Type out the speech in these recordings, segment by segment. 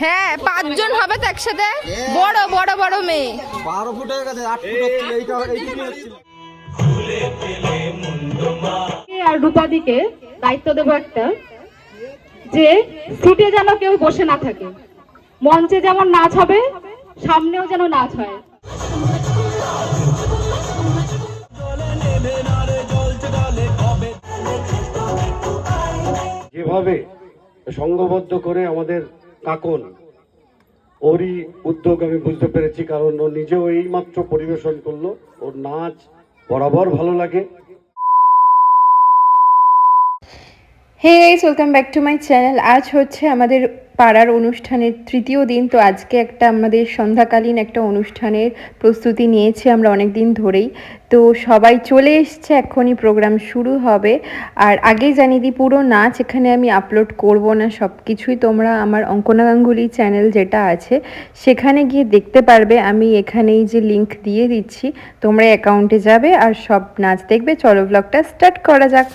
হ্যাঁ 5 জন হবে তো একসাথে, বড় বড় বড় মেয়ে 12 ফুট হয়ে গেছে, 8 ফুট হচ্ছিল, এইটুকুই হচ্ছিল। আর রূপাদিকে দায়িত্ব দেবো একটা, যে সিটে যেন কেউ বসে না থাকে, মঞ্চে যেমন নাচ হবে সামনেও যেন নাচ হয়। যেভাবে সংঘবদ্ধ করে আমাদের কাকন, ওরই উদ্যোগ আমি বুঝতে পেরেছি, কারণ ও নিজেও এইমাত্র পরিবেশন করলো। ওর নাচ বরাবর ভালো লাগে। Hey guys, welcome back to my channel. আজ হচ্ছে আমাদের পাড়ার অনুষ্ঠানের তৃতীয় দিন। তো আজকে আমাদের সন্ধ্যাকালীন একটা অনুষ্ঠানের প্রস্তুতি নিয়েছি আমরা অনেক দিন ধরেই। তো সবাই চলে এসছে, এখনই প্রোগ্রাম শুরু হবে। আর আগেই জানিয়ে দিই, পুরো নাচ এখানে আমি আপলোড করব না, সব কিছুই তোমরা আমার অঙ্কনা গাঙ্গুলি চ্যানেল যেটা আছে সেখানে গিয়ে দেখতে পারবে। আমি এখানেই যে লিংক দিয়ে দিচ্ছি, তোমরা অ্যাকাউন্টে যাবে আর সব নাচ দেখবে। চলো ব্লগটা স্টার্ট করা যাক।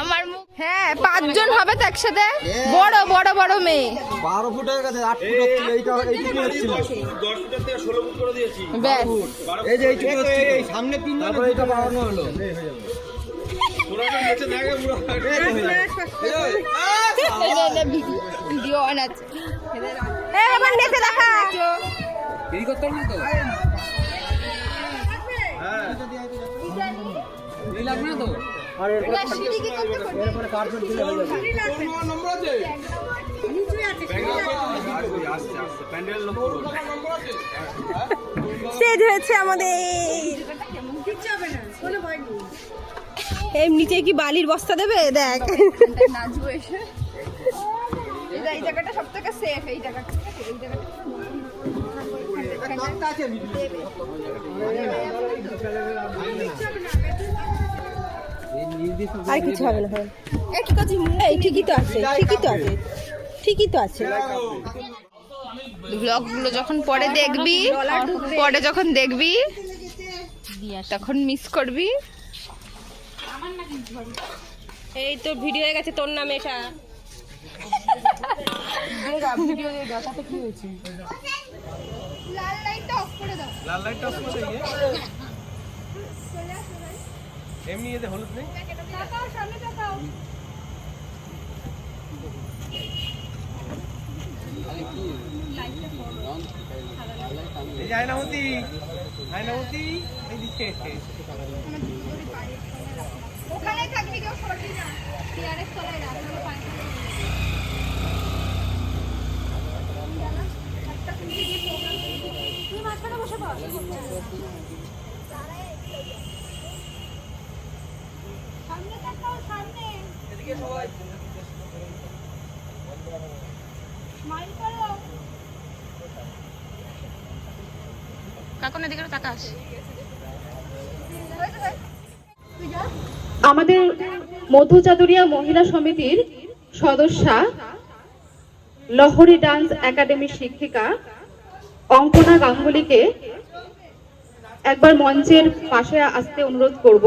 আমার মুখ হ্যাঁ 5 জন হবে তো একসাথে, বড় বড় বড় মেয়ে 12 ফুট হয়ে গেছে, 8 ফুট হচ্ছিল, এইটুকুই হচ্ছিল। 10 ফুটের থেকে 16 ফুট করে দিয়েছি। ব্যাস এই যে এইটুকু হচ্ছে, এই সামনে 3 জন, তারপরে এটা বাড়ানো হলো। পুরাটা নিচে জায়গা পুরো ভিডিও অন আছে। এই আমার নেচে দেখা এই করতে না তো। হ্যাঁ এই লাগবে না তো। আর এরপরে কার্পেট দিলে হয়ে যাবে। কোন নম্বর আছে? নিচে আছে। আস্তে আস্তে প্যান্ডেল লোক করো। নম্বর আছে? স্টেজ হয়েছে আমাদের। এই নিচে কি বালির বস্তা দেবে? দেখ নাচবো এসে। এই জায়গাটা সব থেকে সেফ, এই জায়গাটা এই জায়গাটা আর কিছু হবে না। এই কি করছিস? এই ঠিকই তো আছে, ঠিকই তো আছে, ঠিকই তো আছে। ব্লগগুলো যখন পরে দেখবি, পরে যখন দেখবি তখন মিস করবি। এই তো ভিডিও হয়ে গেছে তোর নামে। এটা ভিডিও দিয়ে দাও, তাতে কি হয়েছে? লাল লাইটটা অফ করে দাও। লাল লাইটটা অফ করে দিয়ে এমনি এতে হলুদ নেই। তাকাও, সামনে তাকাও। এই আয়নামতি, আয়নামতি এইদিকে। ওখানে থাকবি, কেউ সরবি না। চেয়ারের তলায় রাখ, নাহলে পানি পড়বে। তুই মাঝখানে বসে পড়। সামনে তাকাও, সামনে। এদিকে সবাই। স্মাইল করো। কাকুন এদিকে তাকাস। আমাদের মধ্যচাদুরিয়া মহিলা সমিতির সদস্যা, লহরী ডান্স একাডেমির শিক্ষিকা অঙ্কনা গাঙ্গুলিকে একবার মঞ্চের পাশে আসতে অনুরোধ করব।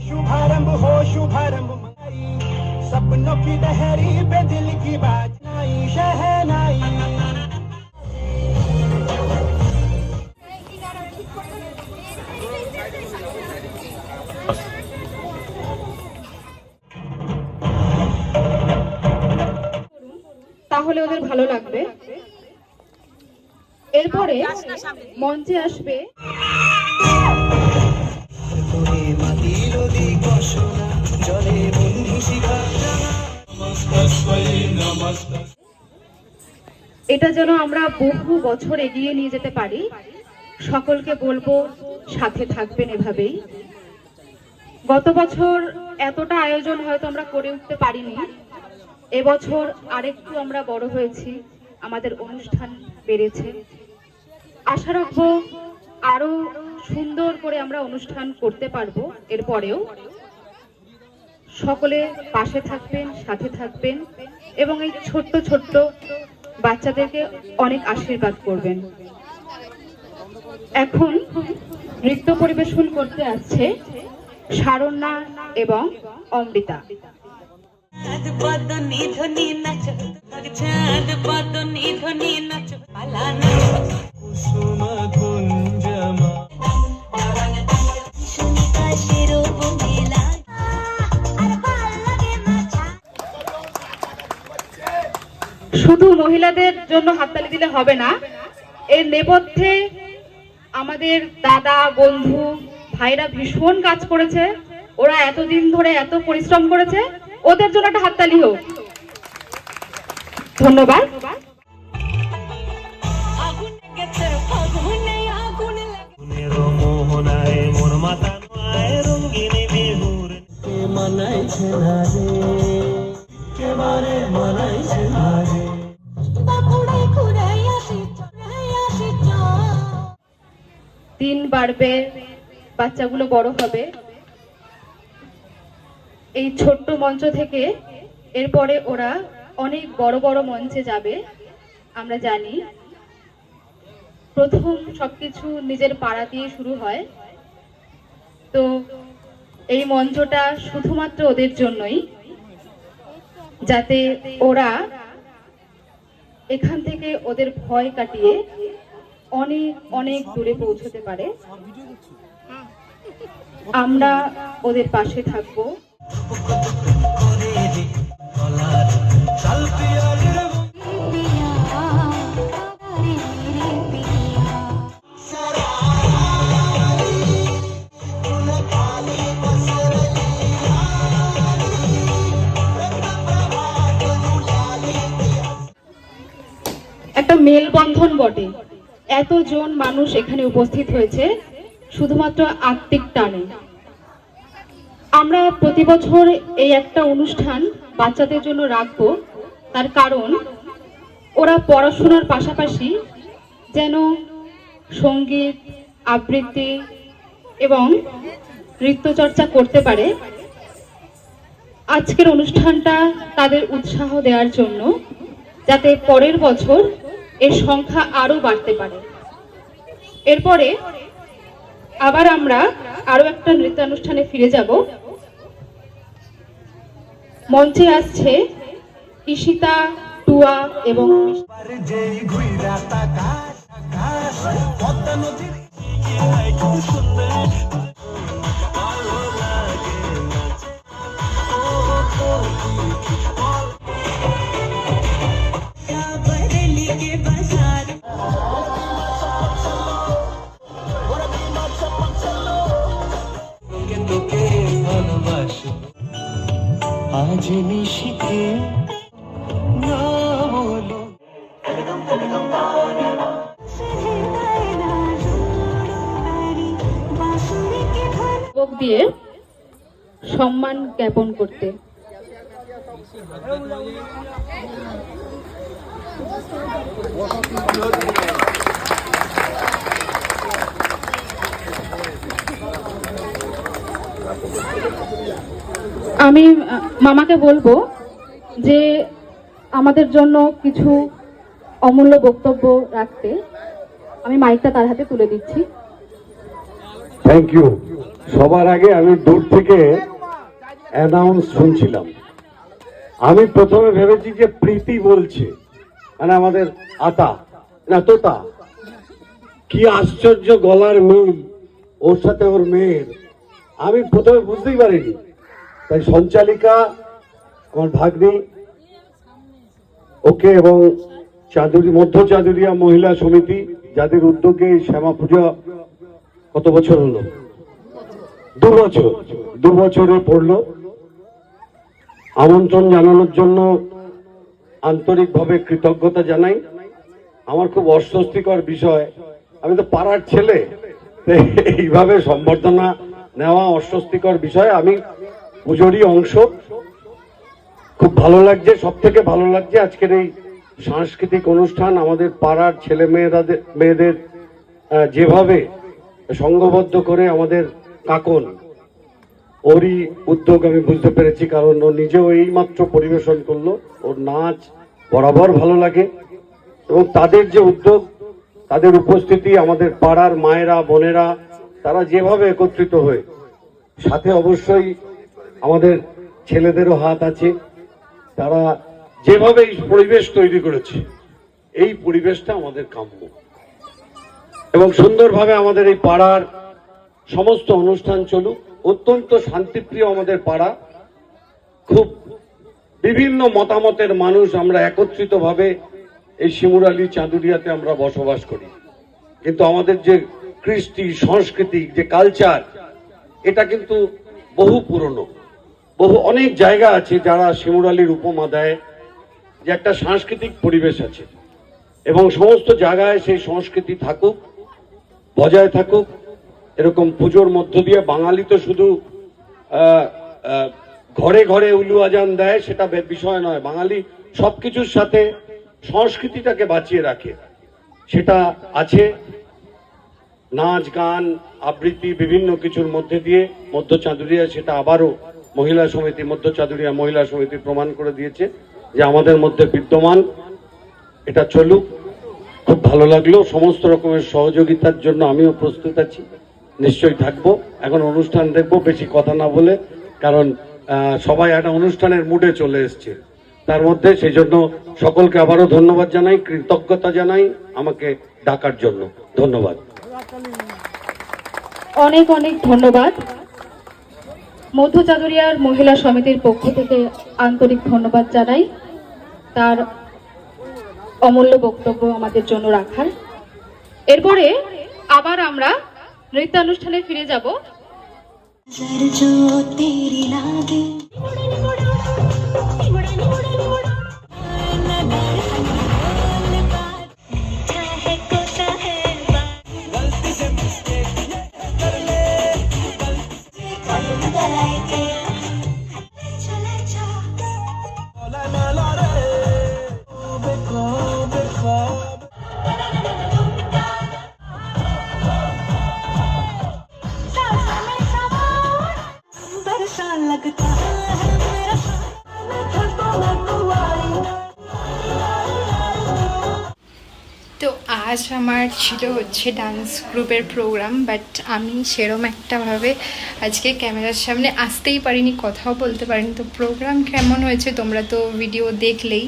शुभारंभ हो शुभारंभ माई, सपनों की लहरी पे दिल की बात नाई शहनाई। তাহলে ওদের ভালো লাগবে। এরপরে মঞ্চে আসবে মাটি নদী কষনা জলে বন্ধু শিখা এটা যেন আমরা বহু বছর এগিয়ে নিয়ে যেতে পারি। সকলকে বলবো সাথে থাকবেন এভাবেই। গত বছর এতটা আয়োজন হয়তো আমরা করে উঠতে পারিনি, এবছর আরেকটু আমরা বড় হয়েছি, আমাদের অনুষ্ঠান বেড়েছে। আশা রাখবো আরো সুন্দর করে আমরা অনুষ্ঠান করতে পারবো এরপরেও। সকলে পাশে থাকবেন, সাথে থাকবেন এবং এই ছোট্ট ছোট্ট বাচ্চাদেরকে অনেক আশীর্বাদ করবেন। এখন নৃত্য পরিবেশন করতে আসছে শারণ্যা এবং অমৃতা। চাঁদ বদনি ধ্বনি নাচ, চাঁদ বদনি ধ্বনি নাচ, পালানা কুসুম কুঞ্জমা শুনিকা শিরোভূমিলা আর ভাল লাগে মাছা। শুধু মহিলাদের জন্য হাততালি দিলে হবে না, এর নেপথ্যে আমাদের দাদা, বন্ধু, ভাইরা ভীষণ কাজ করেছে। ওরা এতদিন ধরে এত পরিশ্রম করেছে, ওদের জন্য একটা হাততালি হোক। ধন্যবাদ। আগুন লেগেছে ফাগুনে, আগুন লেগেছে মোহনায় মোর মাতা নয় রঙ্গিনী বিহুর কে মানাইছে না রে, কেবারে মানাইছে না রে। বাকুড়ে ঘুরাই আসি দিন বাড়বে, বাচ্চাগুলো বড় হবে। এই ছোট্ট মঞ্চ থেকে এরপরে ওরা অনেক বড় বড় মঞ্চে যাবে আমরা জানি। প্রথম সবকিছু নিজের পাড়া দিয়ে শুরু হয়, তো এই মঞ্চটা শুধুমাত্র ওদের জন্যই, যাতে ওরা এখান থেকে ওদের ভয় কাটিয়ে অনেক অনেক দূরে পৌঁছতে পারে। আমরা ওদের পাশে থাকবো। একটা মেলবন্ধন বটে, এতজন মানুষ এখানে উপস্থিত হয়েছে শুধুমাত্র আত্মিক টানে। আমরা প্রতি বছর এই একটা অনুষ্ঠান বাচ্চাদের জন্য রাখবো, তার কারণ ওরা পড়াশোনার পাশাপাশি যেন সঙ্গীত, আবৃত্তি এবং নৃত্যচর্চা করতে পারে। আজকের অনুষ্ঠানটা তাদের উৎসাহ দেওয়ার জন্য, যাতে পরের বছর এর সংখ্যা আরো বাড়তে পারে। এরপরে আবার আমরা আরো একটা নৃত্যানুষ্ঠানে ফিরে যাব। মঞ্চে আসছে ঈশিতা, টুয়া এবং যেই ঘুইরা তাকাস আকাশ পদ্মা নদীর খুব সুন্দর ভালো লাগে নাচে। बरेली के बाजार তোকে তোকে ভালোবাসি আজ নিশিতে না বলো। যুবক দিয়ে সম্মান জ্ঞাপন করতে। আমি মামাকে বলবো যে আমাদের জন্য কিছু অমূল্য বক্তব্য রাখতে। আমি মাইকটা তার হাতে তুলে দিচ্ছি। Thank you. সবার আগে আমি দূর থেকে অ্যানাউন্স শুনছিলাম। আমি প্রথমে ভেবেছি যে প্রীতি বলছে, মানে আমাদের আতা না তোতা। কি আশ্চর্য গলার মিল ওর সাথে ওর মেয়ের, আমি প্রথমে বুঝতেই পারিনি। তাই সঞ্চালিকা আমার ভাগ্নি, ওকে এবং চাঁদুরি মধ্য চাঁদুরিয়া মহিলা সমিতি, যাদের উদ্যোগে শ্যামা পূজা কত বছর হলো, 2 বছরে পড়লো। আমন্ত্রণ জানানোর জন্য আন্তরিকভাবে কৃতজ্ঞতা জানাই। আমার খুব অস্বস্তিকর বিষয়, আমি তো পাড়ার ছেলে, তো এইভাবে সম্বর্ধনা নেওয়া অস্বস্তিকর বিষয়। আমি পুজোরই অংশ, খুব ভালো লাগছে। সব থেকে ভালো লাগছে আজকের এই সাংস্কৃতিক অনুষ্ঠান, আমাদের পাড়ার ছেলে মেয়েদের যেভাবে সংঘবদ্ধ করে আমাদের কাকন, ওরই উদ্যোগ আমি বুঝতে পেরেছি, কারণ ও নিজেও এইমাত্র পরিবেশন করলো। ওর নাচ বরাবর ভালো লাগে এবং তাদের যে উদ্যোগ, তাদের উপস্থিতি, আমাদের পাড়ার মায়েরা বোনেরা তারা যেভাবে একত্রিত হয়ে, সাথে অবশ্যই আমাদের ছেলেদেরও হাত আছে, তারা যেভাবে এই পরিবেশ তৈরি করেছে, এই পরিবেশটা আমাদের কাম্য এবং সুন্দরভাবে আমাদের এই পাড়ার সমস্ত অনুষ্ঠান চলুক। অত্যন্ত শান্তিপ্রিয় আমাদের পাড়া, খুব বিভিন্ন মতামতের মানুষ আমরা একত্রিতভাবে এই শিমুরালী চাঁদুরিয়াতে আমরা বসবাস করি, কিন্তু আমাদের যে কৃষ্টি সংস্কৃতি যে কালচার, এটা কিন্তু বহু পুরনো। অনেক জায়গা আছে যারা শিমুরালীর উপমা দেয় যে একটা সাংস্কৃতিক পরিবেশ আছে এবং সমস্ত জায়গায় সেই সংস্কৃতি থাকুক, বজায় থাকুক। এরকম পুজোর মধ্য দিয়ে বাঙালি তো শুধু ঘরে ঘরে উলু আজান দেয় সেটা বিষয় নয়, বাঙালি সবকিছুর সাথে সংস্কৃতিটাকে বাঁচিয়ে রাখে। সেটা আছে নাচ গান আবৃত্তি বিভিন্ন কিছুর মধ্যে দিয়ে। মধ্য চাঁদুরিয়া সেটা আবারও মহিলা সমিতি, মধ্য চাঁদুরিয়া মহিলা সমিতি প্রমাণ করে দিয়েছে যে আমাদের মধ্যে বিদ্যমান। এটা চলুক, খুব ভালো লাগলো। সমস্ত রকমের সহযোগিতার জন্য আমিও প্রস্তুত আছি, নিশ্চয়ই থাকবো। এখন অনুষ্ঠান দেখবো, বেশি কথা না বলে, কারণ সবাই একটা অনুষ্ঠানের মুডে চলে এসছে তার মধ্যে। সেই জন্য সকলকে আবারও ধন্যবাদ জানাই, কৃতজ্ঞতা জানাই আমাকে ডাকার জন্য। ধন্যবাদ। অনেক অনেক ধন্যবাদ। মধ্য চাঁদুরিয়ার মহিলা সমিতির পক্ষ থেকে আন্তরিক ধন্যবাদ জানাই তার অমূল্য বক্তব্য আমাদের জন্য রাখার। এরপরে আবার আমরা নৃত্যানুষ্ঠানে ফিরে যাব। जो तेरी लागे लगता है मेरा তো আজ আমার ছিল হচ্ছে ডান্স গ্রুপের প্রোগ্রাম, বাট আমি সেরম একটাভাবে আজকে ক্যামেরার সামনে আসতেই পারিনি, কথাও বলতে পারিনি। তো প্রোগ্রাম কেমন হয়েছে তোমরা তো ভিডিও দেখলেই,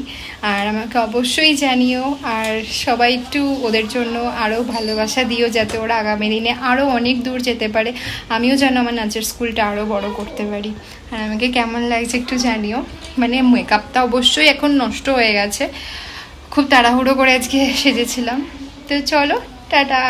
আর আমাকে অবশ্যই জানিও। আর সবাই একটু ওদের জন্য আরও ভালোবাসা দিও, যাতে ওরা আগামী দিনে আরও অনেক দূর যেতে পারে, আমিও যেন আমার নাচের স্কুলটা আরও বড় করতে পারি। আর আমাকে কেমন লাগছে একটু জানিও। মানে মেকআপটা অবশ্যই এখন নষ্ট হয়ে গেছে, খুব তাড়াহুড়ো করে আজকে সেজেছিলাম। তো চলো, টাটা।